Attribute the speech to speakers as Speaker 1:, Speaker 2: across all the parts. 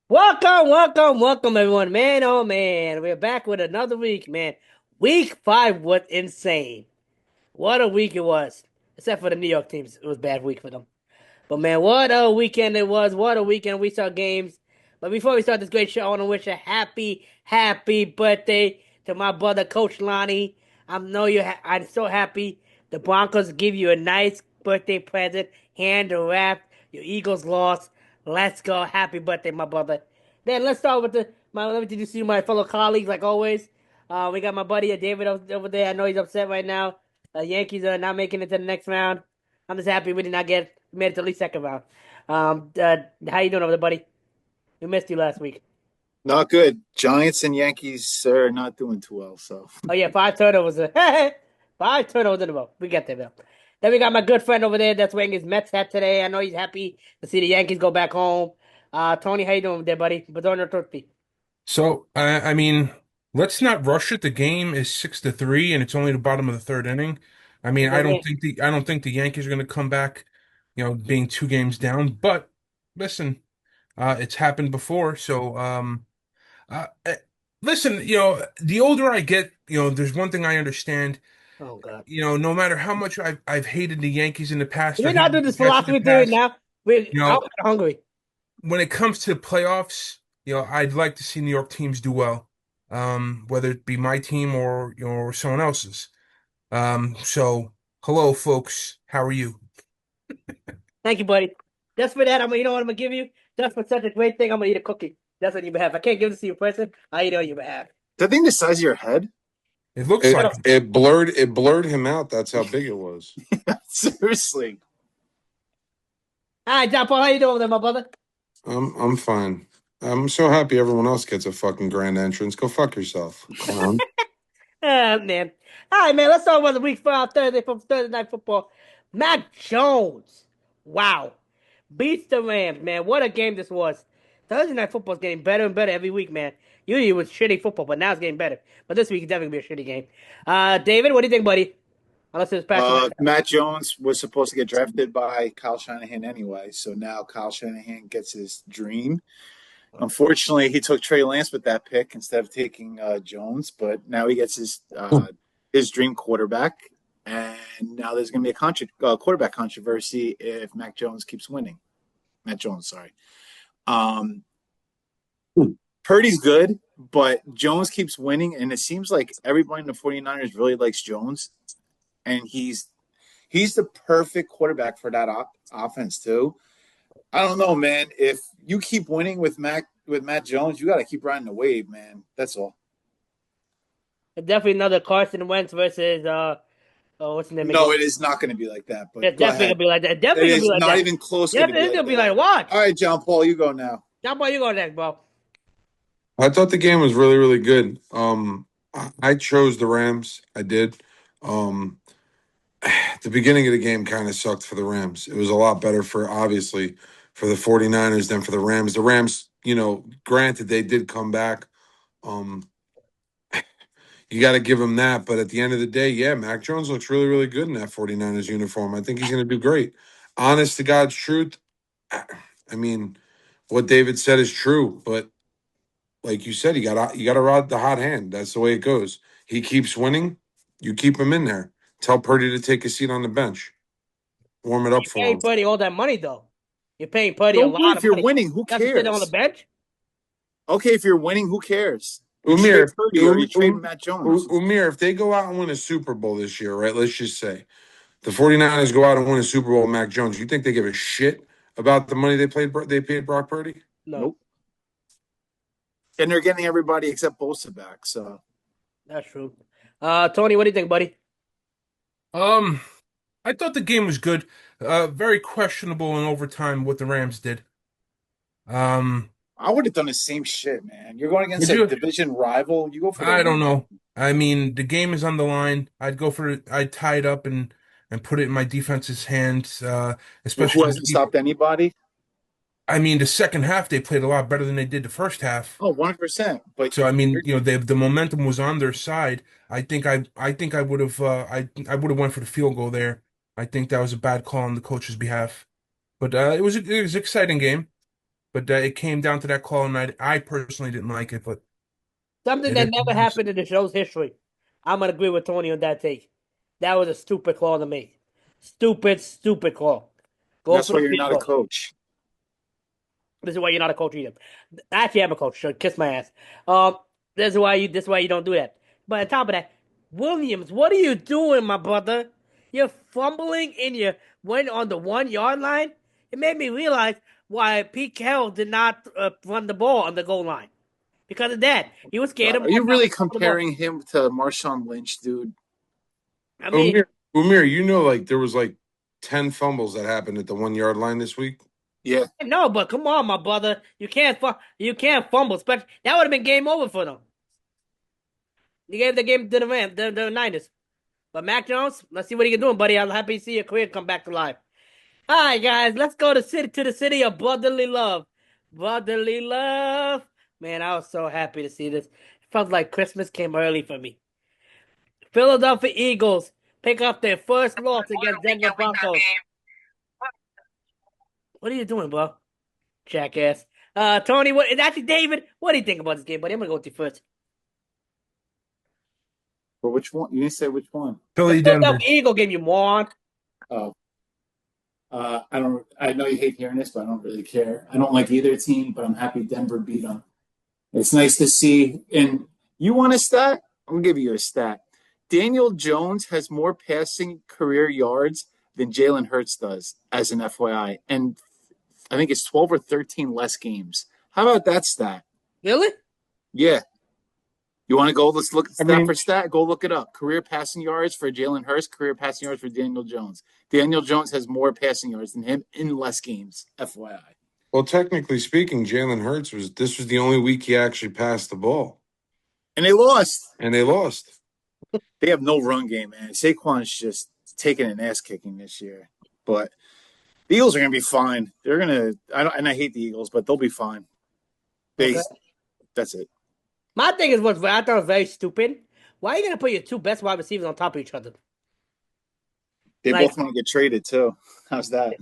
Speaker 1: Welcome, everyone. Man, oh man, we're back with another week, man. Week 5 was insane. What a week it was. Except for the New York teams, it was a bad week for them. But man, what a weekend it was. What a weekend we saw games. But before we start this great show, I want to wish a happy birthday to my brother, Coach Lonnie. I know I'm so happy. The Broncos give you a nice birthday present, hand wrapped. Your Eagles lost. Let's go. Happy birthday, my brother. Then let's start with let me introduce you my fellow colleagues, like always. We got my buddy David over there. I know he's upset right now. Yankees are not making it to the next round. I'm just happy we did not get made it to at least second round. How you doing over there, buddy? We missed you last week.
Speaker 2: Not good. Giants and Yankees are not doing too well. So
Speaker 1: Oh yeah, five turnovers. Five turnovers in a row. We get there, Bill. Then we got my good friend over there that's wearing his Mets hat today. I know he's happy to see the Yankees go back home. Tony, how you doing there, buddy? Buongiorno a tutti.
Speaker 3: So, let's not rush it. The game is 6-3, and it's only the bottom of the third inning. I
Speaker 1: It's a
Speaker 3: mean,
Speaker 1: good game.
Speaker 3: I don't think the Yankees are going to come back, being two games down. But listen, it's happened before. Uh, eh, listen, the older I get, there's one thing I understand.
Speaker 1: Oh God.
Speaker 3: No matter how much I've hated the Yankees in the past
Speaker 1: Can
Speaker 3: or
Speaker 1: we not do
Speaker 3: hated the
Speaker 1: this
Speaker 3: Jets in the
Speaker 1: philosophy theory
Speaker 3: past,
Speaker 1: now?
Speaker 3: you
Speaker 1: I'm
Speaker 3: know,
Speaker 1: kind of hungry.
Speaker 3: when it comes to playoffs, I'd like to see New York teams do well, whether it be my team or or someone else's. So hello, folks. How are you?
Speaker 1: Thank you, buddy. Just for that, you know what I'm gonna give you? Just for such a great thing, I'm gonna eat a cookie. That's on your behalf. I can't give this to you in person. I eat it on your behalf.
Speaker 2: that thing the size of your head?
Speaker 3: It looks
Speaker 4: It
Speaker 1: Shut
Speaker 3: like
Speaker 1: up.
Speaker 4: it blurred him out. That's how big it was.
Speaker 2: Seriously.
Speaker 1: All right, John Paul, how you doing there, my brother?
Speaker 4: I'm fine. I'm so happy everyone else gets a fucking grand entrance. Go fuck yourself, clown.
Speaker 1: Man. All right, man. Let's talk about the week 5 Thursday from Thursday Night Football. Mac Jones. Wow. Beats the Rams, man. What a game this was. Thursday Night Football's getting better and better every week, man. Usually it was shitty football, but now it's getting better. But this week it's definitely gonna be a shitty game. David, what do you think, buddy? Unless it's Patrick.
Speaker 2: Matt Jones was supposed to get drafted by Kyle Shanahan anyway, so now Kyle Shanahan gets his dream. Unfortunately, he took Trey Lance with that pick instead of taking Jones, but now he gets his dream quarterback, and now there's going to be quarterback controversy if Mac Jones keeps winning. Matt Jones, sorry. Um, Purdy's good, but Jones keeps winning, and it seems like everybody in the 49ers really likes Jones, and he's the perfect quarterback for that offense too. I don't know, man. If you keep winning with Matt Jones, you got to keep riding the wave, man. That's all.
Speaker 1: Definitely another Carson Wentz versus what's his name again?
Speaker 2: No, it is not going to be like that. But
Speaker 1: It's
Speaker 2: go
Speaker 1: definitely
Speaker 2: ahead.
Speaker 1: gonna be like that.
Speaker 2: It
Speaker 1: Definitely gonna be
Speaker 2: is
Speaker 1: like
Speaker 2: not
Speaker 1: that.
Speaker 2: even close going to be
Speaker 1: Definitely
Speaker 2: like
Speaker 1: gonna be
Speaker 2: that.
Speaker 1: like watch.
Speaker 2: All right, John Paul, you go now.
Speaker 1: John Paul, you go next, bro.
Speaker 4: I thought the game was really, really good. I chose the Rams. I did. Um, the beginning of the game kind of sucked for the Rams. It was a lot better for obviously for the 49ers than for the Rams. The Rams, granted they did come back. Um, you got to give him that. But at the end of the day, yeah, Mac Jones looks really, really good in that 49ers uniform. I think he's going to do great. Honest to God's truth, I mean, what David said is true. But like you said, you got to ride the hot hand. That's the way it goes. He keeps winning. You keep him in there. Tell Purdy to take a seat on the bench. Warm it up
Speaker 1: You're
Speaker 4: for
Speaker 1: paying
Speaker 4: him.
Speaker 1: Purdy all that money though. You're paying Purdy a
Speaker 2: So what
Speaker 1: lot
Speaker 2: if
Speaker 1: of
Speaker 2: you're
Speaker 1: money.
Speaker 2: winning? Who
Speaker 1: That's to sit on the
Speaker 2: cares?
Speaker 1: bench.
Speaker 2: Okay, if you're winning, who cares? You trade
Speaker 4: Umir,
Speaker 2: Purdy or you trade Matt Jones.
Speaker 4: Umir, if they go out and win a Super Bowl this year, right? Let's just say the 49ers go out and win a Super Bowl with Mac Jones. You think they give a shit about the money they paid Brock Purdy?
Speaker 1: No,
Speaker 2: Nope. And they're getting everybody except Bosa back. So
Speaker 1: that's true. Tony, what do you think, buddy?
Speaker 3: um, I thought the game was good. Very questionable in overtime what the Rams did. Um,
Speaker 2: I would have done the same shit, man. You're going against
Speaker 3: would
Speaker 2: a
Speaker 3: you?
Speaker 2: division rival. You go for the
Speaker 3: I don't
Speaker 2: win.
Speaker 3: know. I mean, the game is on the line. I'd tie it up and put it in my defense's hands, especially
Speaker 2: Who
Speaker 3: to
Speaker 2: hasn't
Speaker 3: keep.
Speaker 2: stopped anybody?
Speaker 3: I mean, the second half they played a lot better than they did the first half.
Speaker 2: Oh, 100%. But
Speaker 3: So I mean,
Speaker 2: you're,
Speaker 3: the momentum was on their side. I think I would have I would have went for the field goal there. I think that was a bad call on the coach's behalf. But it was an exciting game. but it came down to that call, and I personally didn't like it, but
Speaker 1: Something
Speaker 3: it
Speaker 1: that
Speaker 3: is.
Speaker 1: never happened in the show's history. I'm gonna agree with Tony on that take. That was a stupid call to make. Stupid, stupid call. Go
Speaker 2: That's
Speaker 1: for
Speaker 2: why
Speaker 1: the
Speaker 2: you're
Speaker 1: field
Speaker 2: not a
Speaker 1: goal.
Speaker 2: coach.
Speaker 1: This is why you're not a coach either. Actually, I'm a coach. So kiss my ass. Um, this is why you don't do that. But on top of that, Williams, what are you doing, my brother? You're fumbling and you went on the 1 yard line. It made me realize why Pete Carroll did not run the ball on the goal line because of that. He was scared
Speaker 2: God,
Speaker 1: of
Speaker 2: are you
Speaker 1: Montgomery
Speaker 2: really
Speaker 1: throwing the ball.
Speaker 2: comparing him to Marshawn Lynch, dude?
Speaker 1: I mean,
Speaker 4: Umir, you know, like there was like 10 fumbles that happened at the 1 yard line this week.
Speaker 2: Yeah.
Speaker 1: no, but come on, my brother. You can't fumble. Especially that would have been game over for them. You gave the game to the Rams, the Niners. But Mac Jones, let's see what he can do, buddy. I'm happy to see your career come back to life. All right, guys, let's go to the city of brotherly love. Brotherly love. Man, I was so happy to see this. It felt like Christmas came early for me. Philadelphia Eagles pick up their first loss against Denver Broncos. What are you doing, bro? Jackass. Tony, actually David, what do you think about this game, buddy? I'm gonna go with you first.
Speaker 2: But which one? You didn't say which one.
Speaker 1: The
Speaker 3: Philly, Denver.
Speaker 1: Philadelphia Eagle game, you moron.
Speaker 2: Oh, I don't. I know you hate hearing this, but I don't really care. I don't like either team, but I'm happy Denver beat them. It's nice to see. And you want a stat? I'm gonna give you a stat. Daniel Jones has more passing career yards than Jalen Hurts does, as an FYI, and I think it's 12 or 13 less games. How about that stat?
Speaker 1: Really?
Speaker 2: Yeah. You want to go? Let's look at
Speaker 4: I
Speaker 2: stat
Speaker 4: mean,
Speaker 2: for stat. Go look it up. Career passing yards for Jalen Hurts. Career passing yards for Daniel Jones. Daniel Jones has more passing yards than him in less games. FYI.
Speaker 4: well, technically speaking, Jalen Hurts this was the only week he actually passed the ball,
Speaker 2: And they lost.
Speaker 4: and they lost.
Speaker 2: They have no run game, man. Saquon's just taking an ass kicking this year. But the Eagles are going to be fine. They're going to. And I hate the Eagles, but they'll be fine. They.
Speaker 1: Okay.
Speaker 2: That's it.
Speaker 1: My thing is what I thought was very stupid. Why are you gonna put your two best wide receivers on top of each other?
Speaker 2: They
Speaker 1: Like,
Speaker 2: both want to get traded too. How's that?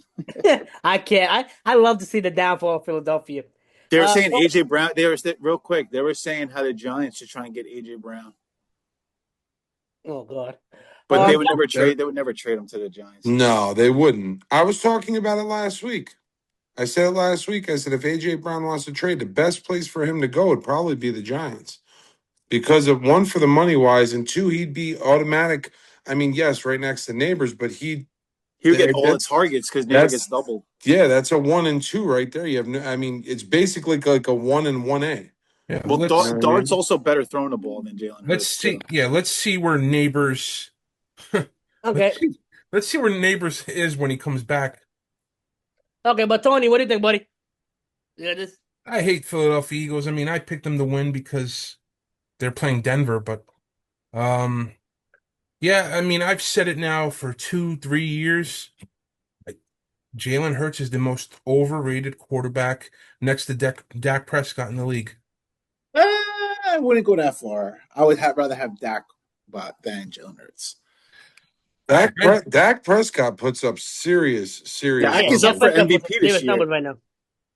Speaker 1: I can't. I love to see the downfall of Philadelphia.
Speaker 2: They were saying
Speaker 1: Well,
Speaker 2: AJ Brown. They were real quick. They were saying how the Giants should try and get AJ Brown,
Speaker 1: oh God.
Speaker 2: but they
Speaker 1: Um,
Speaker 2: would never
Speaker 4: That-
Speaker 2: trade. They would never trade him to the Giants.
Speaker 4: No, they wouldn't. I was talking about it last week. I said it last week. I said if AJ Brown wants to trade, the best place for him to go would probably be the Giants because of one for the money wise, and two he'd be automatic. I mean, yes, right next to neighbors, but
Speaker 2: He would get all the
Speaker 4: that's
Speaker 2: targets because neighbor gets
Speaker 4: that's
Speaker 2: doubled.
Speaker 4: yeah, that's a 1 and 2 right there. You have no, I mean, it's basically like a 1 and 1A.
Speaker 3: Yeah,
Speaker 2: Well,
Speaker 4: You know what I
Speaker 2: Dart's
Speaker 4: mean?
Speaker 2: also better throwing the ball than Jalen
Speaker 3: let's
Speaker 2: Hurts
Speaker 3: see.
Speaker 2: too.
Speaker 3: Yeah, let's see where neighbors.
Speaker 1: okay.
Speaker 3: Let's see where neighbors is when he comes back.
Speaker 1: Okay, but Tony, what do you think, buddy? Yeah, this.
Speaker 3: I hate Philadelphia Eagles. I mean, I picked them to win because they're playing Denver, but um, yeah, I mean, I've said it now for 2, 3 years. Like, Jalen Hurts is the most overrated quarterback next to Dak Prescott in the league.
Speaker 2: I wouldn't go that far. I would rather have Dak than Jalen Hurts.
Speaker 3: I, I
Speaker 4: Dak Prescott puts up serious
Speaker 2: Dak
Speaker 1: Yeah,
Speaker 2: is
Speaker 1: that
Speaker 2: up
Speaker 4: numbers.
Speaker 2: for
Speaker 1: puts up with
Speaker 2: MVP this
Speaker 1: serious
Speaker 2: year.
Speaker 1: numbers right now.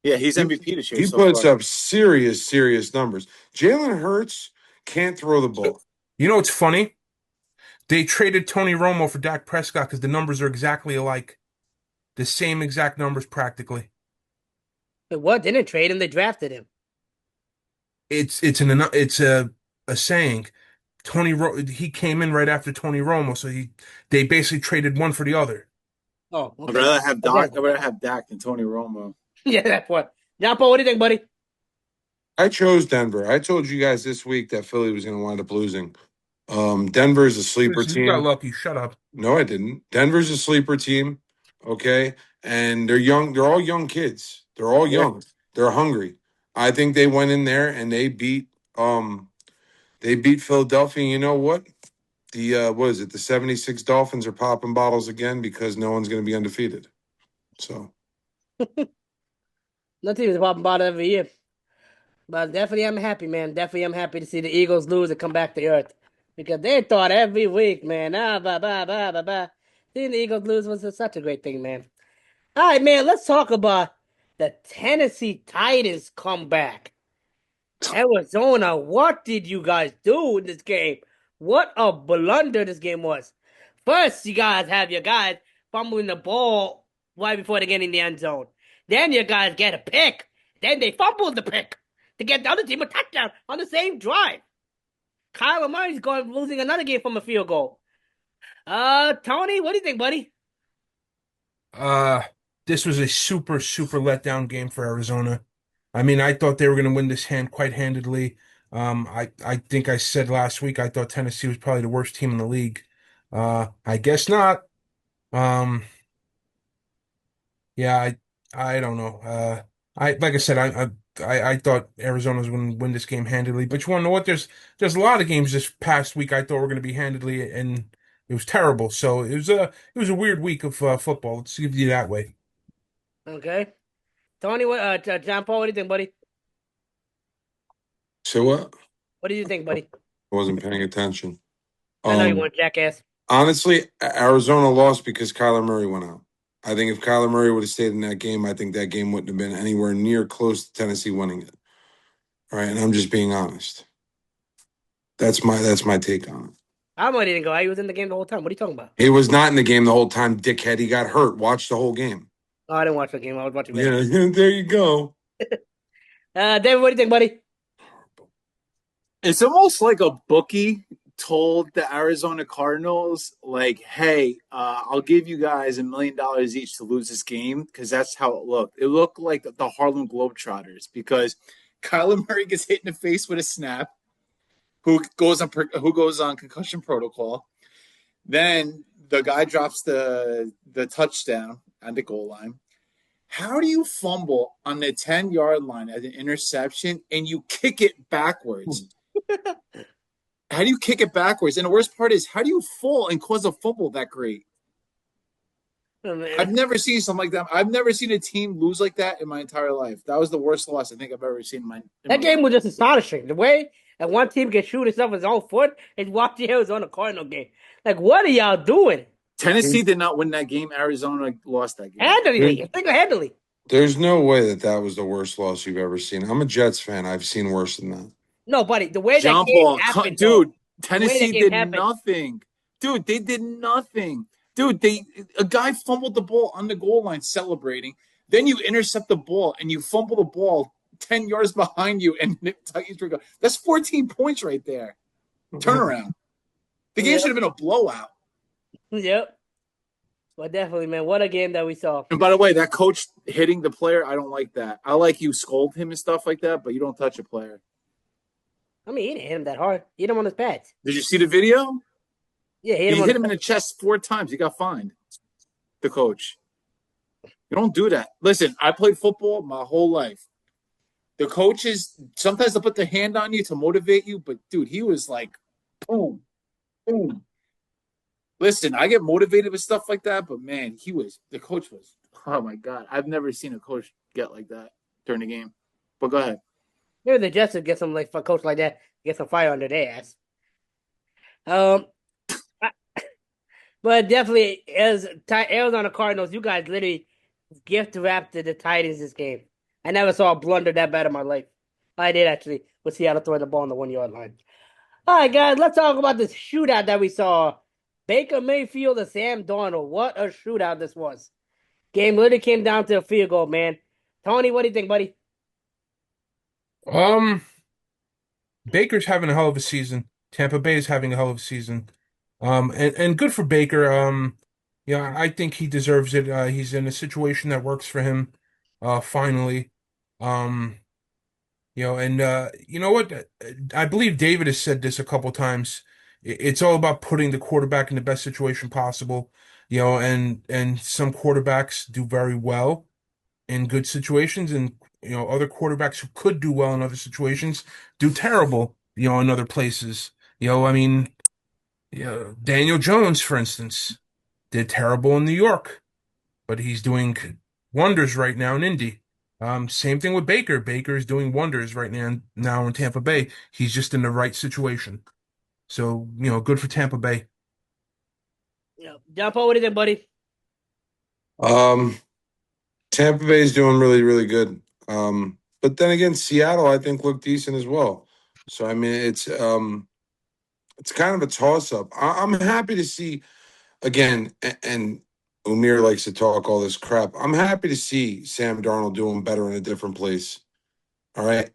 Speaker 2: Yeah, he's
Speaker 4: He,
Speaker 2: MVP this year
Speaker 4: he
Speaker 2: so
Speaker 4: puts
Speaker 2: far.
Speaker 4: up serious numbers. Jalen Hurts can't throw the ball.
Speaker 3: you know what's funny? They traded Tony Romo for Dak Prescott because the numbers are exactly alike, the same exact numbers practically.
Speaker 1: Wait, what? They didn't trade him. They drafted him.
Speaker 3: It's a saying. He came in right after Tony Romo, so they basically traded one for the other.
Speaker 1: Oh,
Speaker 2: I'd
Speaker 1: okay.
Speaker 2: rather have
Speaker 1: Okay.
Speaker 2: Dak. I'd rather have Dak than Tony Romo.
Speaker 1: Yeah, that's what. John Paul, what do you think, buddy?
Speaker 4: I chose Denver. I told you guys this week that Philly was going to wind up losing. Denver's a sleeper
Speaker 3: Listen, you got
Speaker 4: team.
Speaker 3: lucky. Shut up.
Speaker 4: No, I didn't. Denver's a sleeper team. Okay. And they're young. They're all young kids. They're all
Speaker 2: Yeah.
Speaker 4: young. They're hungry. I think they went in there and they beat Philadelphia. And you know what? What is it? The 76 Dolphins are popping bottles again because no one's going to be undefeated. So
Speaker 1: Nothing was popping about it every year. But definitely I'm happy, man. Definitely I'm happy to see the Eagles lose and come back to earth. Because they thought every week, man, seeing the Eagles lose was such a great thing, man. All right, man, let's talk about The Tennessee Titans come back. Arizona, what did you guys do in this game? What a blunder this game was. First, you guys have your guys fumbling the ball right before they get in the end zone. Then your guys get a pick. Then they fumble the pick to get the other team a touchdown on the same drive. Kyler Murray's going losing another game from a field goal. Tony, what do you think, buddy?
Speaker 3: Uh, this was a super, super letdown game for Arizona. I mean, I thought they were going to win this hand quite handedly. I think I said last week I thought Tennessee was probably the worst team in the league. I guess not. Um, yeah, I don't know. I like I said, I thought Arizona was going to win this game handedly. But you want to know what? There's a lot of games this past week I thought were going to be handedly, and it was terrible. So it was a weird week of football. Let's give you that way.
Speaker 1: Okay. Tony, what John Paul, what do you think, buddy?
Speaker 4: So what?
Speaker 1: What do you think, buddy?
Speaker 4: I wasn't paying attention.
Speaker 1: I know you
Speaker 4: Um,
Speaker 1: want jackass.
Speaker 4: Honestly, Arizona lost because Kyler Murray went out. I think if Kyler Murray would have stayed in that game, I think that game wouldn't have been anywhere near close to Tennessee winning it. All right, and I'm just being honest. That's my take on it.
Speaker 1: I might didn't go. He was in the game the whole time. What are you talking about?
Speaker 4: He was not in the game the whole time, dickhead. He got hurt. Watch the whole game.
Speaker 1: Oh, I didn't watch the game. I was watching
Speaker 4: Yeah,
Speaker 1: Vegas.
Speaker 4: there you go.
Speaker 1: David, what do you think, buddy?
Speaker 2: It's almost like a bookie told the Arizona Cardinals, like, hey, I'll give you guys $1 million each to lose this game because that's how it looked. It looked like the Harlem Globetrotters because Kyler Murray gets hit in the face with a snap, who goes on concussion protocol. Then the guy drops the touchdown at the goal line. How do you fumble on the 10-yard line as an interception and you kick it backwards? How do you kick it backwards? And the worst part is, how do you fall and cause a fumble that great?
Speaker 1: Oh,
Speaker 2: I've
Speaker 1: man.
Speaker 2: never seen something like that. I've never seen a team lose like that in my entire life. That was the worst loss I think I've ever seen in my
Speaker 1: That game
Speaker 2: life.
Speaker 1: was just astonishing. The way that one team can shoot itself with his own foot and watch the Arizona Cardinal game. Like, what are y'all doing?
Speaker 2: Tennessee did not win that game. Arizona lost that game.
Speaker 1: Handily, single-handedly.
Speaker 4: There's no way that was the worst loss you've ever seen. I'm a Jets fan. I've seen worse than that.
Speaker 1: No, buddy, the way that
Speaker 2: John
Speaker 1: game
Speaker 2: Paul,
Speaker 1: happened, though.
Speaker 2: dude,
Speaker 1: The way that
Speaker 2: Tennessee
Speaker 1: game
Speaker 2: did
Speaker 1: happened.
Speaker 2: nothing. Dude, they did nothing. Dude, a guy fumbled the ball on the goal line celebrating. Then you intercept the ball and you fumble the ball 10 yards behind you and Titans were going. That's 14 points right there. Turnaround. The game
Speaker 1: Yep.
Speaker 2: should have been a blowout.
Speaker 1: Yep. Well, definitely, man. What a game that we saw.
Speaker 2: And by the way, that coach hitting the player, I don't like that. I like you scold him and stuff like that, but you don't touch a player.
Speaker 1: I mean, he didn't hit him that hard. He hit him on his pads.
Speaker 2: Did you see the video?
Speaker 1: Yeah, he hit
Speaker 2: He
Speaker 1: him on
Speaker 2: hit
Speaker 1: his
Speaker 2: him in the chest 4 times. He got fined. The coach. You don't do that. Listen, I played football my whole life. The coaches, sometimes they'll put their hand on you to motivate you, but dude, he was like, boom, boom. Listen, I get motivated with stuff like that, but man, the coach was, oh my God. I've never seen a coach get like that during the game. But go ahead.
Speaker 1: Maybe the Jets would get some like a coach like that, get some fire under their ass. I- but definitely as Arizona Cardinals, you guys literally gift wrapped the Titans this game. I never saw a blunder that bad in my life. I did actually with Seattle throwing the ball on the 1 yard line. All right, guys, let's talk about this shootout that we saw. Baker Mayfield and Sam Darnold. What a shootout this was. Game literally came down to a field goal, man. Tony, what do you think, buddy?
Speaker 3: Um, Baker's having a hell of a season. Tampa Bay is having a hell of a season. And good for Baker. Yeah, I think he deserves it. He's in a situation that works for him. Finally. Um, and you know what? I believe David has said this a couple times. It's all about putting the quarterback in the best situation possible. And some quarterbacks do very well in good situations, and other quarterbacks who could do well in other situations do terrible, in other places. I mean, Daniel Jones, for instance, did terrible in New York, but he's doing wonders right now in Indy. Same thing with Baker. Baker is doing wonders right now in Tampa Bay. He's just in the right situation. So, good for Tampa Bay.
Speaker 1: John Paul, what do you think, buddy?
Speaker 4: Um, Tampa Bay is doing really, really good. But then again, Seattle, I think, looked decent as well. So I mean, it's kind of a toss up. I'm happy to see again, and Umir likes to talk all this crap. I'm happy to see Sam Darnold doing better in a different place. All right.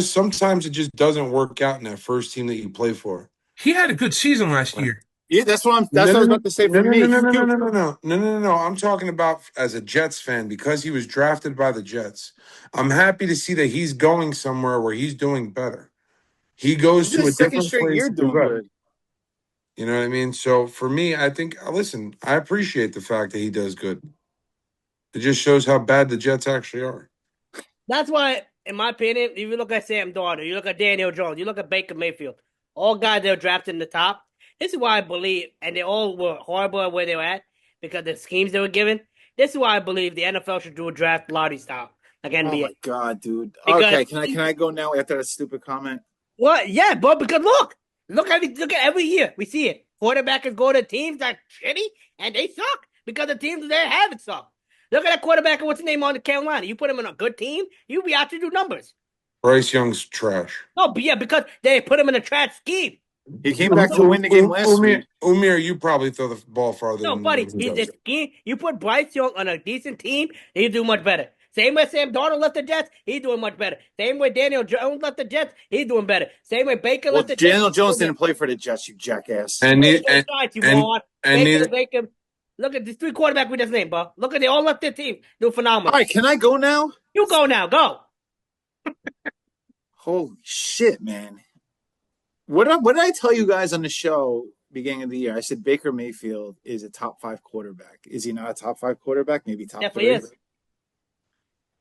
Speaker 4: Sometimes it just doesn't work out in that first team that you play for.
Speaker 3: He had a good season last
Speaker 4: Right.
Speaker 3: year.
Speaker 2: Yeah,
Speaker 4: No,
Speaker 2: that's what I
Speaker 4: no,
Speaker 2: was
Speaker 4: no,
Speaker 2: about to say
Speaker 4: no,
Speaker 2: for
Speaker 4: no,
Speaker 2: me.
Speaker 4: no, no,
Speaker 2: He,
Speaker 4: no,
Speaker 2: he
Speaker 4: no, no, no, no, no, no, no. I'm talking about as a Jets fan because he was drafted by the Jets. I'm happy to see that he's going somewhere where he's doing better. He
Speaker 2: this
Speaker 4: goes
Speaker 2: is
Speaker 4: to a
Speaker 2: his second
Speaker 4: different
Speaker 2: straight
Speaker 4: place
Speaker 2: year
Speaker 4: to do
Speaker 2: doing
Speaker 4: better.
Speaker 2: good.
Speaker 4: You know what I mean? So for me, I think, listen, I appreciate the fact that he does good. It just shows how bad the Jets actually are.
Speaker 1: That's why, in my opinion, if you look at Sam Darnold, you look at Daniel Jones, you look at Baker Mayfield, all guys that were drafted in the top. This is why I believe, and they all were horrible at where they were at because the schemes they were given. This is why I believe the NFL should do a draft lottery style, like
Speaker 2: Oh
Speaker 1: NBA.
Speaker 2: my god, dude.
Speaker 1: Because
Speaker 2: Okay, can I go now after that stupid comment?
Speaker 1: what? Yeah, but because look at every year we see it. Quarterbackers go to teams that are shitty and they suck because the teams they have it suck. Look at that quarterback. What's his name on the Carolina? You put him in a good team, you'll be out to do numbers.
Speaker 4: Bryce Young's trash.
Speaker 1: No, but yeah, because they put him in a trash scheme.
Speaker 2: He came back to win the game last week.
Speaker 4: Umir, you probably throw the ball farther
Speaker 1: No,
Speaker 4: than
Speaker 1: buddy,
Speaker 4: he
Speaker 1: he's a
Speaker 4: does.
Speaker 1: scheme. You put Bryce Young on a decent team, he'll do much better. Same way Sam Darnold left the Jets, he's doing much better. Same way Daniel Jones left the Jets, he's doing better. Same way Baker
Speaker 2: Well,
Speaker 1: left the Jets,
Speaker 2: Daniel
Speaker 1: he's
Speaker 2: Jones
Speaker 1: doing better.
Speaker 2: didn't play for the Jets, you jackass.
Speaker 4: And
Speaker 1: Yeah,
Speaker 4: ne-
Speaker 1: they got shots, you
Speaker 4: and
Speaker 1: moron.
Speaker 4: and neither
Speaker 1: Baker. Look at these three quarterbacks we just named, bro. Look at they all left their team. Do
Speaker 2: All
Speaker 1: phenomenal.
Speaker 2: right, can I go now?
Speaker 1: You go now, go.
Speaker 2: Holy shit, man. What did I tell you guys on the show beginning of the year? I said Baker Mayfield is a top 5 quarterback. Is he not a top 5 quarterback? Maybe top
Speaker 1: Definitely
Speaker 2: 3?
Speaker 1: is.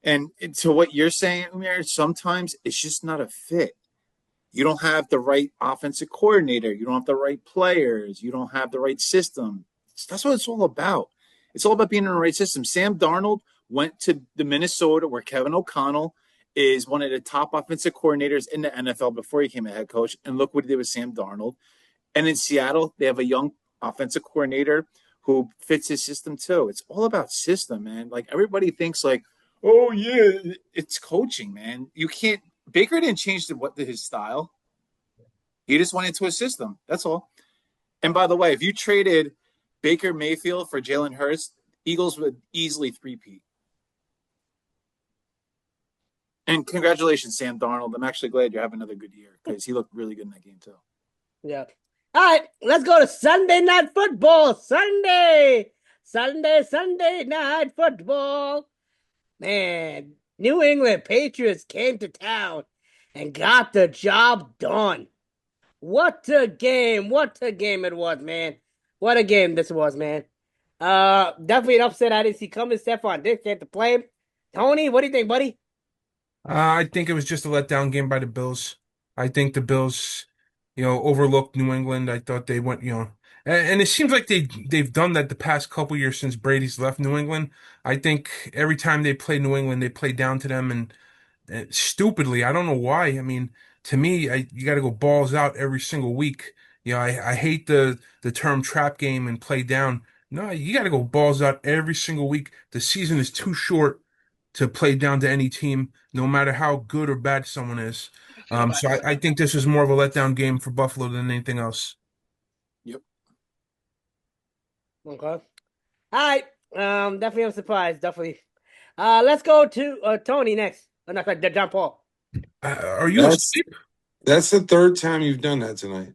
Speaker 2: And to what you're saying, Umar, sometimes it's just not a fit. You don't have the right offensive coordinator. You don't have the right players. You don't have the right system. That's what it's all about. It's all about being in the right system. Sam Darnold went to the Minnesota where Kevin O'Connell is one of the top offensive coordinators in the NFL before he became a head coach. And look what he did with Sam Darnold. And in Seattle, they have a young offensive coordinator who fits his system too. It's all about system, man. Like everybody thinks like, oh yeah, it's coaching, man. You can't Baker didn't change his style. He just went into a system. That's all. And by the way, if you traded Baker Mayfield for Jalen Hurts, Eagles would easily three-peat. And congratulations, Sam Darnold. I'm actually glad you're having another good year because he looked really good in that game too.
Speaker 1: Yeah. All right, let's go to Sunday night football. Sunday night football. Man, New England Patriots came to town and got the job done. What a game. What a game it was, man. What a game this was, man. Definitely an upset I didn't see coming. Stephon Diggs had to play. Tony, what do you think, buddy?
Speaker 3: I think it was just a letdown game by the Bills. I think the Bills, overlooked New England. I thought they went, and it seems like they've done that the past couple years since Brady's left New England. I think every time they play New England, they play down to them and stupidly. I don't know why. I mean, to me, you got to go balls out every single week. I hate the term trap game and play down. No, you got to go balls out every single week. The season is too short to play down to any team, no matter how good or bad someone is. So I think this is more of a letdown game for Buffalo than anything else.
Speaker 2: Yep.
Speaker 1: Okay. All right. Definitely I'm surprised. Definitely. Let's go to Tony next. No, sorry, John Paul.
Speaker 3: Are you
Speaker 4: that's
Speaker 3: asleep?
Speaker 4: that's the third time you've done that tonight.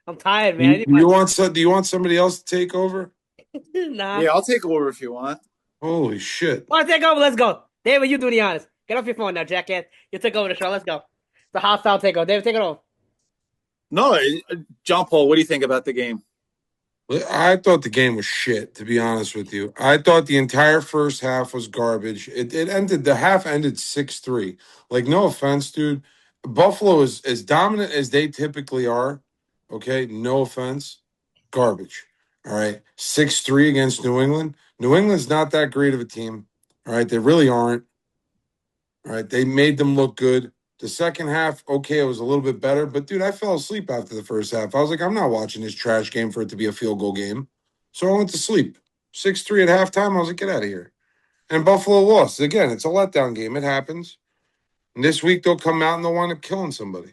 Speaker 1: I'm tired,
Speaker 4: Do
Speaker 1: man. I
Speaker 4: you,
Speaker 1: need
Speaker 4: do you want do you want somebody else to take over?
Speaker 1: nah.
Speaker 2: Yeah, I'll take over if you want.
Speaker 4: Holy shit.
Speaker 1: Want to take over? Let's go. David, you do the honors. Get off your phone now, jackass. You took over the show. Let's go. It's a hostile takeover. David, take it over.
Speaker 2: No, John Paul, what do you think about the game?
Speaker 4: I thought the game was shit, to be honest with you. I thought the entire first half was garbage. The half ended 6-3. Like, no offense, dude. Buffalo is as dominant as they typically are. Okay, no offense. Garbage. All right. 6-3 against New England. New England's not that great of a team. All right. They really aren't. All right. They made them look good. The second half, okay, it was a little bit better. But, dude, I fell asleep after the first half. I was like, I'm not watching this trash game for it to be a field goal game. So I went to sleep. 6-3 at halftime. I was like, get out of here. And Buffalo lost. Again, it's a letdown game. It happens. And this week they'll come out and they'll wind up killing somebody.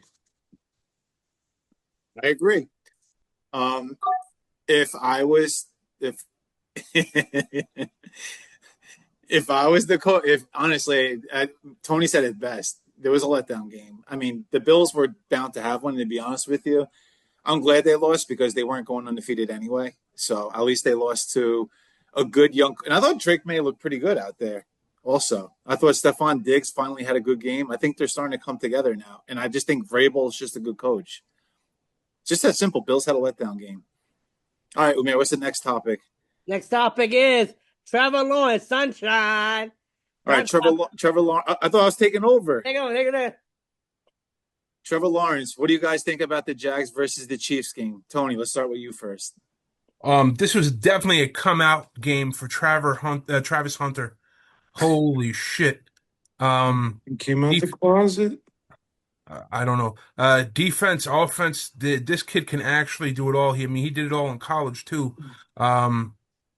Speaker 2: I agree. If I was if if I was the coach, if honestly, Tony said it best. There was a letdown game. I mean, the Bills were bound to have one. To be honest with you, I'm glad they lost because they weren't going undefeated anyway. So at least they lost to a good young. And I thought Drake May looked pretty good out there. Also, I thought Stephon Diggs finally had a good game. I think they're starting to come together now, and I just think Vrabel is just a good coach. Just that simple. Bills had a letdown game. All right, Umair, what's the next topic?
Speaker 1: Next topic is Trevor Lawrence, sunshine.
Speaker 2: All right, Trevor Lawrence. I thought I was taking over.
Speaker 1: Take it.
Speaker 2: Trevor Lawrence, what do you guys think about the Jags versus the Chiefs game? Tony, let's start with you first.
Speaker 3: This was definitely a come out game for Travis Hunter. Holy shit.
Speaker 4: He came out the
Speaker 3: Def
Speaker 4: closet.
Speaker 3: I don't know. Defense, offense, this kid can actually do it all. He did it all in college too.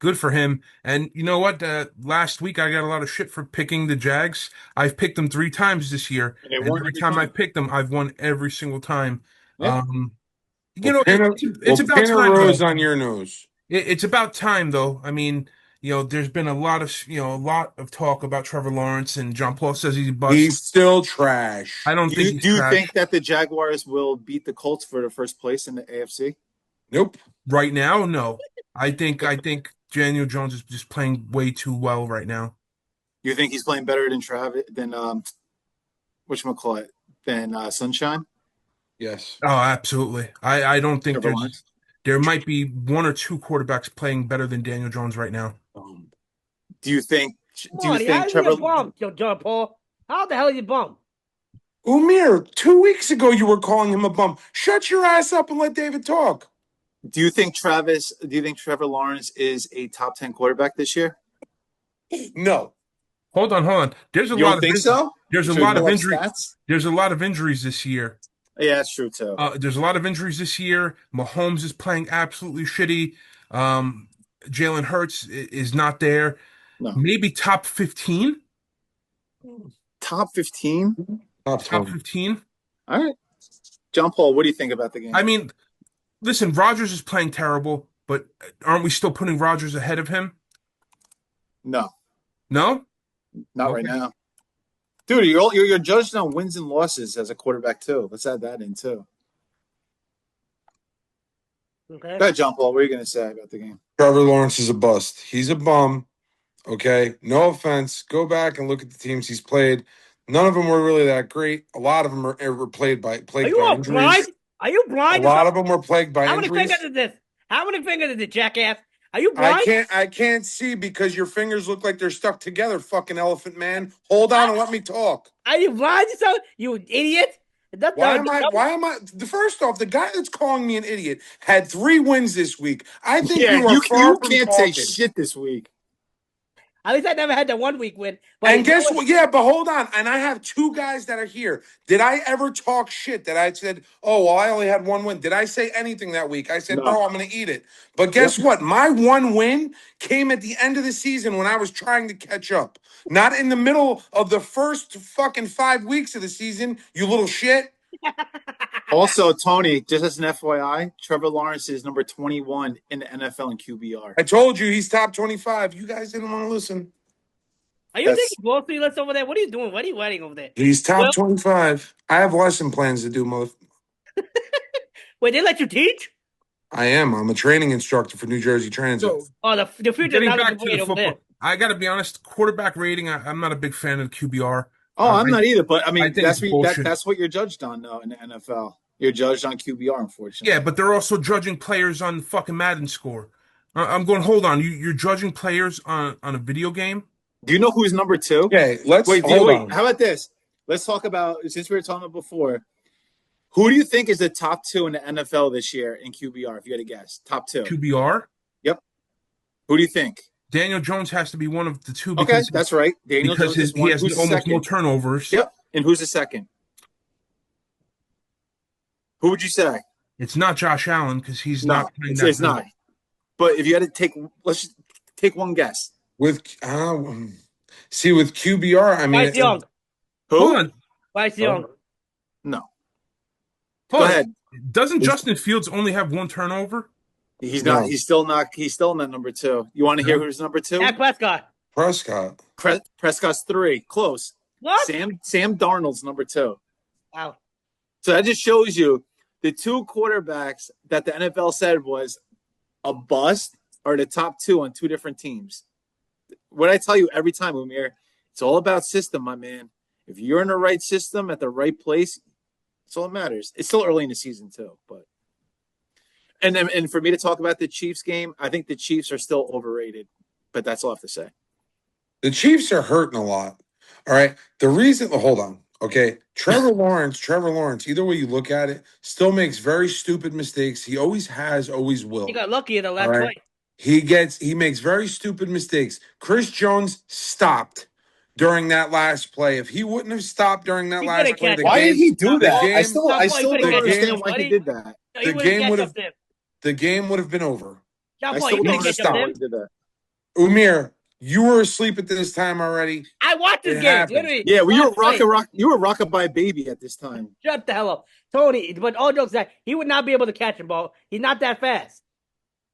Speaker 3: Good for him. And you know what? Last week I got a lot of shit for picking the Jags. I've picked them 3 times this year,
Speaker 2: And they
Speaker 3: and
Speaker 2: won
Speaker 3: every
Speaker 2: every
Speaker 3: time I
Speaker 2: time.
Speaker 3: picked them, I've won every single time.
Speaker 2: Yeah.
Speaker 3: You know, it's about
Speaker 4: Pin a
Speaker 3: time
Speaker 4: rose
Speaker 3: though.
Speaker 4: on your nose.
Speaker 3: It's about time though. I mean, there's been a lot of talk about Trevor Lawrence, and John Paul says he's a bust.
Speaker 4: He's still trash.
Speaker 3: I don't
Speaker 2: Do
Speaker 3: think
Speaker 2: you
Speaker 3: he's
Speaker 2: do you think
Speaker 3: trash
Speaker 2: that the Jaguars will beat the Colts for the first place in the AFC?
Speaker 4: Nope.
Speaker 3: right now. No, I think Daniel Jones is just playing way too well right now.
Speaker 2: You think he's playing better than Travis than whatchamacallit, than Sunshine?
Speaker 4: Yes.
Speaker 3: Oh, absolutely. I don't think
Speaker 2: Trevor Lawrence?
Speaker 3: there might be one or two quarterbacks playing better than Daniel Jones right now.
Speaker 2: Do you think
Speaker 1: Come
Speaker 2: do you
Speaker 1: on, how
Speaker 2: think
Speaker 1: are you
Speaker 2: Trevor
Speaker 1: a bum, John Paul? How the hell are you bum?
Speaker 4: Umir, 2 weeks ago you were calling him a bum. Shut your ass up and let David talk.
Speaker 2: do you think Trevor Lawrence is a top 10 quarterback this year?
Speaker 4: No.
Speaker 3: Hold on.
Speaker 2: You don't think so?
Speaker 3: There's a
Speaker 2: Should we
Speaker 3: lot of
Speaker 2: pull up
Speaker 3: injury.
Speaker 2: stats?
Speaker 3: There's a lot of injuries this year.
Speaker 2: Yeah, that's true too.
Speaker 3: There's a lot of injuries this year. Mahomes is playing absolutely shitty. Jalen Hurts is not there.
Speaker 2: No.
Speaker 3: Maybe top 15.
Speaker 2: Top 15?
Speaker 4: Top
Speaker 3: Top
Speaker 4: 10.
Speaker 3: 15.
Speaker 2: All right. John Paul, what do you think about the game?
Speaker 3: I mean, listen, Rodgers is playing terrible, but aren't we still putting Rodgers ahead of him?
Speaker 2: No,
Speaker 3: No?
Speaker 2: not right
Speaker 3: Okay.
Speaker 2: now. Dude, you're judged on wins and losses as a quarterback too. Let's add that in too.
Speaker 1: Okay.
Speaker 2: Go ahead, John Paul. What are you going to say about the game?
Speaker 4: Trevor Lawrence is a bust. He's a bum. Okay. No offense. Go back and look at the teams he's played. None of them were really that great. A lot of them were plagued by
Speaker 1: Are you all
Speaker 4: injuries.
Speaker 1: blind? Are you
Speaker 4: A
Speaker 1: blind?
Speaker 4: lot of them were plagued by
Speaker 1: How many
Speaker 4: injuries.
Speaker 1: fingers is this? How many fingers is it, jackass? Are you blind?
Speaker 4: I can't see because your fingers look like they're stuck together, fucking elephant man. Hold on and let me talk.
Speaker 1: Are you blind yourself? You idiot!
Speaker 4: Why am I first off, the guy that's calling me an idiot had 3 wins this week. I think you are far
Speaker 2: you
Speaker 4: from
Speaker 2: can't
Speaker 4: talking.
Speaker 2: say shit this week.
Speaker 1: At least I never had that 1 week win. But
Speaker 4: And guess what? Yeah, but hold on. And I have 2 guys that are here. Did I ever talk shit that I said, oh, well, I only had 1 win? Did I say anything that week? I said,
Speaker 2: No.
Speaker 4: bro, I'm going to eat it. But guess what? My 1 win came at the end of the season when I was trying to catch up. Not in the middle of the first fucking 5 weeks of the season, you little shit.
Speaker 2: Also, Tony, just as an FYI, Trevor Lawrence is number 21 in the NFL in QBR.
Speaker 4: I told you he's top 25. You guys didn't want to listen.
Speaker 1: are you taking grocery lists over there? What are you doing? What are you writing over there?
Speaker 4: He's top
Speaker 1: Well-
Speaker 4: 25. I have lesson plans to do, mother.
Speaker 1: Wait, they let you teach?
Speaker 4: I am. I'm a training instructor for New Jersey Transit.
Speaker 3: So,
Speaker 1: Oh, the future
Speaker 3: getting
Speaker 1: not
Speaker 3: back
Speaker 1: looking
Speaker 3: to
Speaker 1: great
Speaker 3: the
Speaker 1: over there.
Speaker 3: football, I got to be honest, quarterback rating, I'm not a big fan of the QBR.
Speaker 2: Oh, I'm not either, but I mean,
Speaker 3: I think it's bullshit.
Speaker 2: that's what you're judged on, though, in the NFL. You're judged on QBR, unfortunately.
Speaker 3: Yeah, but they're also judging players on fucking Madden score. I'm going, hold on, you're judging players on a video game?
Speaker 2: Do you know who's number 2?
Speaker 4: Okay, let's
Speaker 2: Wait,
Speaker 4: hold on.
Speaker 2: how about this? Let's talk about, since we were talking about before, who do you think is the top 2 in the NFL this year in QBR, if you had to guess? Top 2.
Speaker 3: QBR?
Speaker 2: Yep. Who do you think?
Speaker 3: Daniel Jones has to be one of the 2
Speaker 2: Okay,
Speaker 3: because,
Speaker 2: that's right. Daniel
Speaker 3: because
Speaker 2: Jones is
Speaker 3: he
Speaker 2: one.
Speaker 3: has
Speaker 2: Who's the
Speaker 3: almost no
Speaker 2: second?
Speaker 3: turnovers.
Speaker 2: Yep. And who's the second? Who would you say?
Speaker 3: It's not Josh Allen because he's
Speaker 2: No,
Speaker 3: not playing
Speaker 2: it's
Speaker 3: that
Speaker 2: not. But if you had to let's just take one guess.
Speaker 4: With See, with QBR, I mean,
Speaker 1: Bryce Young.
Speaker 3: Hold
Speaker 2: Who?
Speaker 3: on,
Speaker 1: Bryce
Speaker 2: Oh,
Speaker 1: Young.
Speaker 2: no. Go
Speaker 3: hold
Speaker 2: ahead.
Speaker 3: on. Doesn't
Speaker 2: He's,
Speaker 3: Justin Fields only have one turnover?
Speaker 2: he's not.
Speaker 4: no,
Speaker 2: He's still not. He's still not number two. You want to hear
Speaker 3: No.
Speaker 2: who's number two?
Speaker 1: Dak Prescott.
Speaker 4: Prescott.
Speaker 2: Prescott's three. Close.
Speaker 1: What?
Speaker 2: Sam Darnold's number two.
Speaker 1: Wow.
Speaker 2: So that just shows you the two quarterbacks that the NFL said was a bust are the top two on two different teams. What I tell you every time, Umir, it's all about system, my man. If you're in the right system at the right place, it's all that matters. It's still early in the season too, but and for me to talk about the Chiefs game, I think the Chiefs are still overrated. But that's all I have to say.
Speaker 4: The Chiefs are hurting a lot. All right. The reason, hold on. Okay. Trevor Lawrence, either way you look at it, still makes very stupid mistakes. He always has, always
Speaker 1: He
Speaker 4: will.
Speaker 1: got lucky in the
Speaker 4: All
Speaker 1: last
Speaker 4: right.
Speaker 1: play.
Speaker 4: He makes very stupid mistakes. Chris Jones stopped during that last play. If he wouldn't have stopped during that
Speaker 1: He
Speaker 4: last
Speaker 1: couldn't
Speaker 4: play,
Speaker 1: catch
Speaker 4: the
Speaker 1: up
Speaker 2: Why
Speaker 1: to
Speaker 2: did
Speaker 1: him.
Speaker 4: game,
Speaker 2: he do
Speaker 4: the
Speaker 2: that?
Speaker 4: game,
Speaker 2: I
Speaker 1: John Paul, you
Speaker 2: still
Speaker 1: couldn't
Speaker 2: don't
Speaker 1: catch up to
Speaker 2: understand
Speaker 1: him,
Speaker 2: why he
Speaker 1: buddy.
Speaker 2: did that.
Speaker 1: No,
Speaker 4: the
Speaker 1: you wouldn't
Speaker 4: game
Speaker 1: catch
Speaker 4: would
Speaker 1: up
Speaker 4: have
Speaker 1: to him.
Speaker 4: the game would have been over.
Speaker 1: John
Speaker 2: I
Speaker 1: Paul, you
Speaker 2: still
Speaker 1: couldn't
Speaker 2: don't
Speaker 4: He
Speaker 1: catch up to
Speaker 2: understand why
Speaker 1: him.
Speaker 2: he
Speaker 4: stopped.
Speaker 2: did that.
Speaker 4: Umir, you were asleep at this time already.
Speaker 1: I watched this
Speaker 4: It
Speaker 1: game.
Speaker 4: happens.
Speaker 1: Literally,
Speaker 2: Yeah, well,
Speaker 1: last play.
Speaker 2: you were rocking by a baby at this time.
Speaker 1: Shut the hell up. Tony, but all jokes aside, he would not be able to catch him, ball. He's not that fast.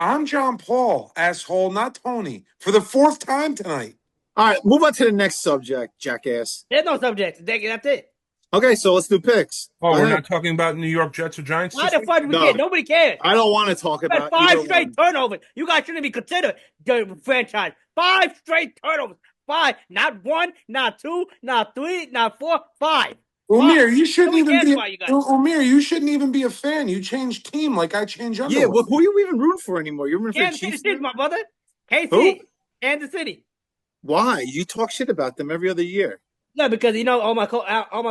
Speaker 4: I'm John Paul, asshole, not Tony, for the fourth time tonight.
Speaker 2: All right, move on to the next subject, jackass.
Speaker 1: There's no subject. That's it.
Speaker 2: Okay, so let's do picks.
Speaker 3: Oh,
Speaker 2: Go
Speaker 3: we're
Speaker 2: ahead.
Speaker 3: not talking about New York Jets or Giants
Speaker 1: Why
Speaker 3: this
Speaker 1: the
Speaker 3: week?
Speaker 1: fuck we
Speaker 2: No,
Speaker 1: can't? Nobody cares.
Speaker 2: I don't want to talk
Speaker 1: You had
Speaker 2: about
Speaker 1: five
Speaker 2: either
Speaker 1: straight
Speaker 2: one.
Speaker 1: turnovers. You guys shouldn't be considered the franchise. 5 straight turnovers. 5. Not 1, not 2, not 3, not 4. 5.
Speaker 4: Umir, you shouldn't
Speaker 1: Nobody
Speaker 4: even
Speaker 1: cares
Speaker 4: be
Speaker 1: about you guys.
Speaker 4: Umir, you shouldn't even be a fan. You change team like I change
Speaker 2: Yeah,
Speaker 4: underwear.
Speaker 2: well, who are you even rooting for anymore? You're rooting for the
Speaker 1: Kansas City
Speaker 2: Chiefs
Speaker 1: Chiefs,
Speaker 2: now?
Speaker 1: my brother. KC.
Speaker 2: Who?
Speaker 1: Kansas City.
Speaker 2: Why? You talk shit about them every other year.
Speaker 1: No, because all my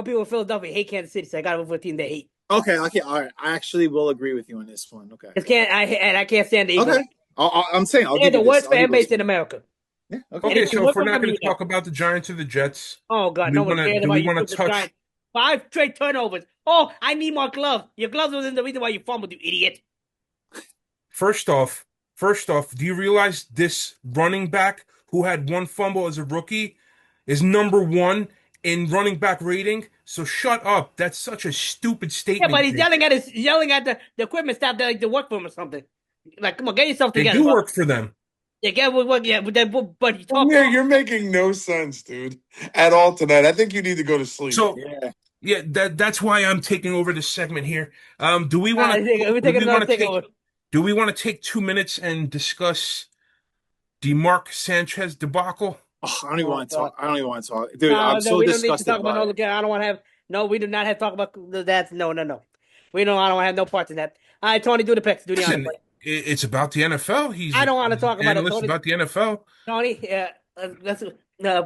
Speaker 1: people in Philadelphia hate Kansas City, so I got to vote for a team they hate.
Speaker 2: Okay, all right. I actually will agree with you on this one. Okay.
Speaker 1: I can't stand the Eagles.
Speaker 2: Okay. I'm saying I'll
Speaker 1: They're
Speaker 2: give
Speaker 1: the
Speaker 2: you this.
Speaker 1: worst
Speaker 2: I'll
Speaker 1: fan
Speaker 2: give you
Speaker 1: base
Speaker 2: this
Speaker 1: in
Speaker 2: one.
Speaker 1: America.
Speaker 2: Yeah.
Speaker 1: And
Speaker 2: Okay.
Speaker 3: Okay,
Speaker 1: if you
Speaker 3: so if
Speaker 1: work
Speaker 3: we're
Speaker 1: for
Speaker 3: not
Speaker 1: them,
Speaker 3: going
Speaker 1: you
Speaker 3: to
Speaker 1: know.
Speaker 3: talk about the Giants or the Jets,
Speaker 1: Oh God,
Speaker 3: do
Speaker 1: no
Speaker 3: we
Speaker 1: one
Speaker 3: want to
Speaker 1: cares
Speaker 3: do
Speaker 1: about
Speaker 3: we
Speaker 1: you
Speaker 3: want to
Speaker 1: stupid
Speaker 3: touch?
Speaker 1: Giants. 5 straight turnovers. Oh, I need more gloves. Your gloves wasn't the reason why you fumbled, you idiot.
Speaker 3: First off, do you realize this running back who had one fumble as a rookie is number one in running back rating? So shut up. That's such a stupid
Speaker 1: Yeah, but
Speaker 3: statement.
Speaker 1: he's yelling at the equipment staff that like to work for him or something. Like, come on, get yourself
Speaker 3: They
Speaker 1: together,
Speaker 3: do
Speaker 1: bro.
Speaker 3: work for them.
Speaker 1: Yeah, but he talks.
Speaker 4: Umir, you're making no sense, dude, at all tonight. I think you need to go to sleep.
Speaker 3: So
Speaker 2: Yeah.
Speaker 3: yeah, that's why I'm taking over this segment here. Do we want to
Speaker 1: We're
Speaker 3: do
Speaker 1: taking
Speaker 3: we
Speaker 1: another
Speaker 3: want to take
Speaker 1: takeover.
Speaker 3: do we want to take 2 minutes and discuss DeMarc Sanchez debacle?
Speaker 2: Oh, I don't even
Speaker 1: Oh
Speaker 2: want to
Speaker 1: God.
Speaker 2: talk. I don't even want to talk, dude.
Speaker 1: No,
Speaker 2: I'm
Speaker 1: no,
Speaker 2: so
Speaker 1: we don't need to talk
Speaker 2: disgusted
Speaker 1: about
Speaker 2: by
Speaker 1: no.
Speaker 2: it.
Speaker 1: I don't want to have. No, we do not have to talk about that. No. We don't. I don't have no parts in that. All right, Tony, do the picks. Do the honor,
Speaker 3: Listen,
Speaker 1: buddy.
Speaker 3: it's about the NFL. He's
Speaker 1: I don't want to
Speaker 3: an
Speaker 1: talk about it,
Speaker 3: analyst
Speaker 1: Tony.
Speaker 3: about the NFL.
Speaker 1: Tony, yeah, let's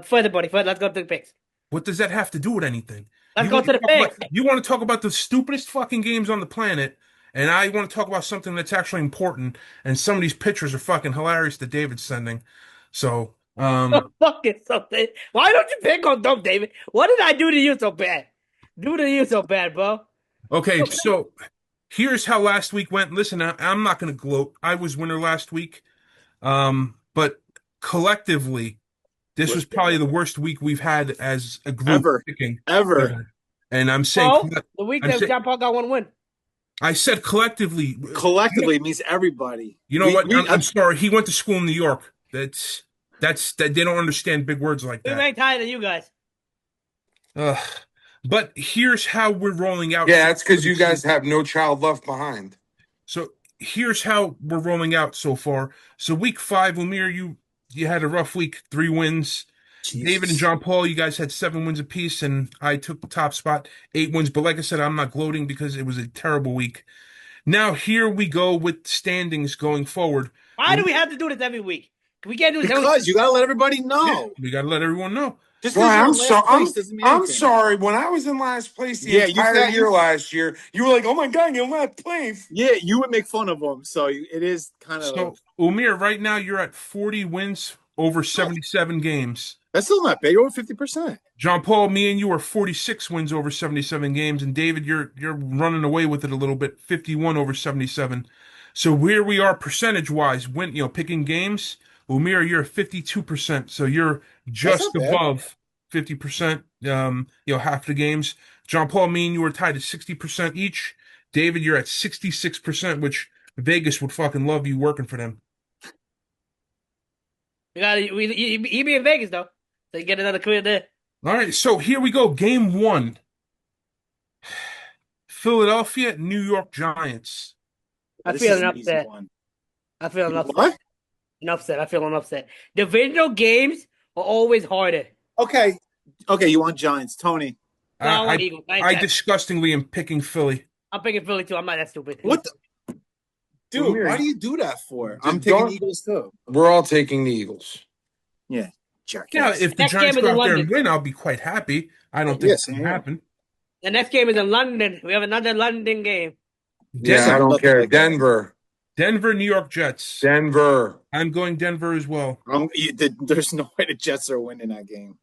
Speaker 1: further, buddy. Further, let's go to the picks.
Speaker 3: What does that have to do with anything?
Speaker 1: Let's go to the picks.
Speaker 3: You want to talk about the stupidest fucking games on the planet, and I want to talk about something that's actually important. And some of these pictures are fucking hilarious that David's sending. So,
Speaker 1: Fucking something. Why don't you pick on Dumb David? What did I do to you so bad? Bro?
Speaker 3: okay, so here's how last week went. Listen, I'm not going to gloat. I was winner last week, but collectively, this was
Speaker 2: Was
Speaker 3: probably the worst week we've had as a group
Speaker 2: ever,
Speaker 3: picking
Speaker 2: ever.
Speaker 3: ever. And I'm saying,
Speaker 1: Oh, the week
Speaker 3: I'm
Speaker 1: that
Speaker 3: saying,
Speaker 1: John Paul got one win.
Speaker 3: I said collectively.
Speaker 2: Collectively means everybody.
Speaker 3: You know what? I'm sorry. He went to school in New York. That they don't understand big words like
Speaker 1: We
Speaker 3: that.
Speaker 1: ranked higher than you guys.
Speaker 3: Ugh. But here's how we're rolling out.
Speaker 4: Yeah, that's because you guys have no child left behind.
Speaker 3: So here's how we're rolling out so far. So week 5, Umir, you had a rough week, 3 wins.
Speaker 2: Jesus.
Speaker 3: David and John Paul, you guys had 7 wins apiece, and I took the top spot, 8 wins. But like I said, I'm not gloating because it was a terrible week. Now here we go with standings going forward.
Speaker 1: Why do we have to do this every week? We can't do this every
Speaker 2: Because you gotta let everybody
Speaker 3: Yeah,
Speaker 2: know.
Speaker 3: we got to let everyone know.
Speaker 2: Just
Speaker 4: Well,
Speaker 2: because you're in last place doesn't mean
Speaker 4: I'm
Speaker 2: anything.
Speaker 4: sorry. When I was in last place the
Speaker 2: Yeah, you
Speaker 4: entire
Speaker 2: got-
Speaker 4: year last year, you were like, "Oh my God, you're in last place."
Speaker 2: Yeah, you would make fun of them, so it is kind of.
Speaker 3: So Umir, right now you're at 40 wins over 77 games.
Speaker 2: That's still not bad. You're over 50%.
Speaker 3: John Paul, me and you are 46 wins over 77 games, and David, you're running away with it a little bit, 51 over 77. So where we are percentage wise, picking games, Umir, you're 52%, so you're
Speaker 2: That's
Speaker 3: just
Speaker 2: not bad.
Speaker 3: above 50%. Half the games. John Paul, me and you were tied at 60% each. David, you're at 66%, which Vegas would fucking love you working for them.
Speaker 1: He be in Vegas though, so you get another career there.
Speaker 3: All right, so here we go. Game one. Philadelphia, New York Giants.
Speaker 1: I
Speaker 2: This
Speaker 1: feel
Speaker 2: is
Speaker 1: an
Speaker 2: an easy
Speaker 1: upset.
Speaker 2: one.
Speaker 1: I feel an upset.
Speaker 2: What?
Speaker 1: An upset. I feel an upset. Divisional games are always harder.
Speaker 2: Okay. Okay, you want Giants. Tony.
Speaker 1: No, I
Speaker 3: I
Speaker 1: want
Speaker 3: I,
Speaker 1: Eagles. I ain't
Speaker 3: I
Speaker 1: that.
Speaker 3: disgustingly am picking Philly.
Speaker 1: I'm picking Philly too. I'm not that stupid.
Speaker 2: What the, dude, why
Speaker 4: Umir,
Speaker 2: do you do that for? I'm taking
Speaker 4: don't.
Speaker 2: Eagles too.
Speaker 4: We're all taking the Eagles.
Speaker 2: Yeah,
Speaker 3: Yeah,
Speaker 2: jackass.
Speaker 3: if
Speaker 1: The
Speaker 3: the
Speaker 1: next
Speaker 3: Giants
Speaker 1: game is
Speaker 3: go
Speaker 1: in
Speaker 3: out there and
Speaker 1: London.
Speaker 3: win, I'll be quite happy. I don't think
Speaker 2: Yeah,
Speaker 3: it's
Speaker 2: same
Speaker 3: going to
Speaker 2: here.
Speaker 3: happen.
Speaker 1: The next game is in London. We have another London game.
Speaker 4: Yeah, I
Speaker 3: Denver,
Speaker 2: Sounds
Speaker 4: don't
Speaker 2: nothing
Speaker 4: care.
Speaker 2: like that.
Speaker 3: Denver, New York Jets.
Speaker 4: Denver.
Speaker 3: I'm going Denver as well.
Speaker 2: There's no way the Jets are winning that game.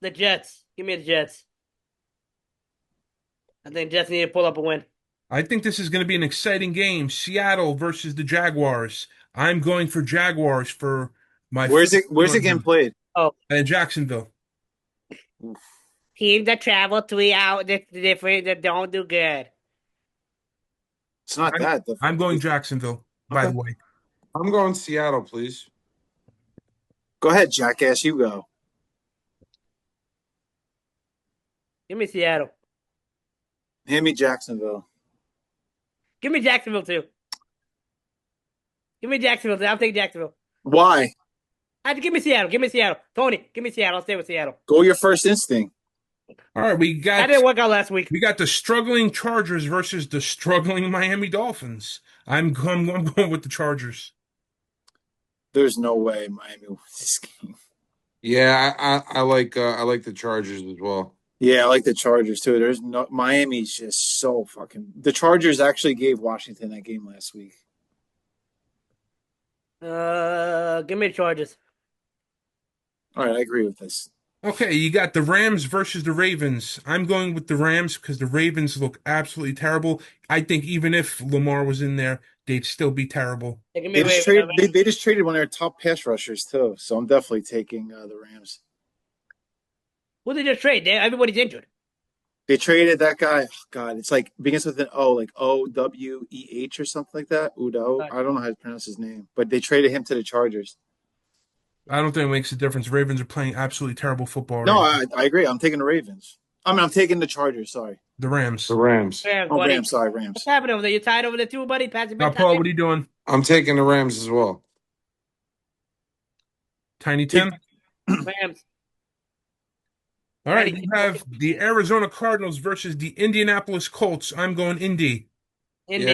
Speaker 1: The Jets. Give me the Jets. I think Jets need to pull up a win.
Speaker 3: I think this is going to be an exciting game. Seattle versus the Jaguars. I'm going for Jaguars for my
Speaker 2: Where's
Speaker 3: first
Speaker 2: it? Where's it getting played?
Speaker 1: Oh,
Speaker 3: Jacksonville.
Speaker 1: teams that travel 3 hours different that don't do good.
Speaker 2: It's not
Speaker 3: I'm,
Speaker 2: that
Speaker 3: I'm
Speaker 2: different.
Speaker 3: going Jacksonville, by
Speaker 2: Okay.
Speaker 3: the way.
Speaker 4: I'm going Seattle, please.
Speaker 2: Go ahead, jackass. You go.
Speaker 1: Give me Seattle.
Speaker 2: Hand me Jacksonville.
Speaker 1: Give me Jacksonville too. Give me Jacksonville. I'll take Jacksonville.
Speaker 2: Why?
Speaker 1: Give me Seattle. Give me Seattle. Tony, give me Seattle. I'll stay with Seattle.
Speaker 2: Go your first instinct.
Speaker 3: All right,
Speaker 1: That didn't work out last week.
Speaker 3: we got the struggling Chargers versus the struggling Miami Dolphins. I'm going with the Chargers.
Speaker 2: There's no way Miami wins this game.
Speaker 4: Yeah, I like the Chargers as well.
Speaker 2: Yeah, I like the Chargers too. There's no Miami's just so fucking. The Chargers actually gave Washington that game last week.
Speaker 1: Give me the Chargers.
Speaker 2: All right, I agree with this.
Speaker 3: Okay, you got the Rams versus the Ravens. I'm going with the Rams because the Ravens look absolutely terrible. I think even if Lamar was in there, they'd still be terrible.
Speaker 1: Give me
Speaker 2: They just
Speaker 1: Ravens.
Speaker 2: traded. They just traded one of their top pass rushers too. So I'm definitely taking the Rams.
Speaker 1: Who did they just trade? Everybody's injured.
Speaker 2: They traded that guy. Oh, God, it's like begins with an O, like OWEH or something like that. Udo. I don't know how to pronounce his name, but they traded him to the Chargers.
Speaker 3: I don't think it makes a difference. Ravens are playing absolutely terrible football
Speaker 2: No,
Speaker 3: right now.
Speaker 2: I agree. I'm taking the Ravens. I'm taking the Chargers. Sorry.
Speaker 3: The Rams.
Speaker 4: The Rams.
Speaker 1: Rams,
Speaker 2: Oh,
Speaker 1: buddy.
Speaker 2: Rams. Sorry,
Speaker 1: What's
Speaker 2: Rams.
Speaker 1: happening over there? You tied over there too, buddy? Pass it
Speaker 3: Now,
Speaker 1: back
Speaker 3: Paul,
Speaker 1: time.
Speaker 3: what are you doing?
Speaker 4: I'm taking the Rams as well.
Speaker 3: Tiny Tim?
Speaker 1: Rams.
Speaker 3: All right, you have the Arizona Cardinals versus the Indianapolis Colts. I'm going Indy.
Speaker 1: Indy.
Speaker 4: Yeah.